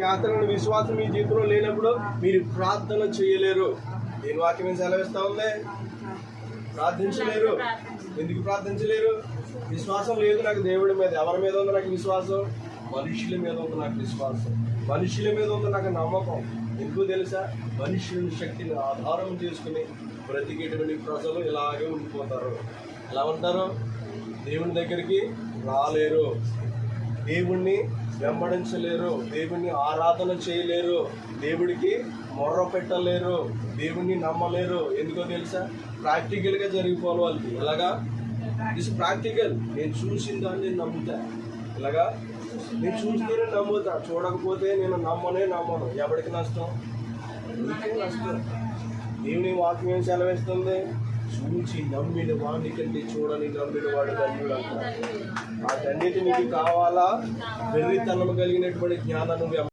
యాత్రను విశ్వాసం మీ జీవితంలో లేనప్పుడు మీరు ప్రార్థన చేయలేరు. దేని వాక్యం ఏం సెలవిస్తా ఉంది? ప్రార్థించలేరు. ఎందుకు ప్రార్థించలేరు? విశ్వాసం లేదు నాకు దేవుడి మీద. ఎవరి మీద ఉంది నాకు విశ్వాసం? మనుషుల మీద ఉంది నాకు విశ్వాసం. మనుషుల మీద ఉంది నాకు నమ్మకం. ఎందుకు తెలుసా? మనుషుల శక్తిని ఆధారం చేసుకుని బ్రతికేటువంటి ప్రజలు ఇలాగే ఉండిపోతారు. ఎలా ఉంటారు? దేవుని దగ్గరికి రాలేరు, దేవుణ్ణి వెంబడించలేరు, దేవుణ్ణి ఆరాధన చేయలేరు, దేవుడికి మొర్ర పెట్టలేరు, దేవుణ్ణి నమ్మలేరు. ఎందుకో తెలుసా? ప్రాక్టికల్గా జరిగిపోవాలి వాళ్ళకి. ఎలాగా? This practical. నేను చూసిన దాన్ని నేను నమ్ముతా. ఇలాగా నేను చూస్తేనే నమ్ముతా, చూడకపోతే నేను నమ్మను. ఎవరికి నష్టం? నీకే నష్టం. దేవుని వాక్యం ఏం సెలవిస్తుంది? చూచి నమ్మిన వాడిని కంటే చూడని నమ్మిన వాడు ధన్యుడు అంటారు. ఆ ధన్యత నీకు కావాలా? వెర్రితనం కలిగినటువంటి జ్ఞానాన్ని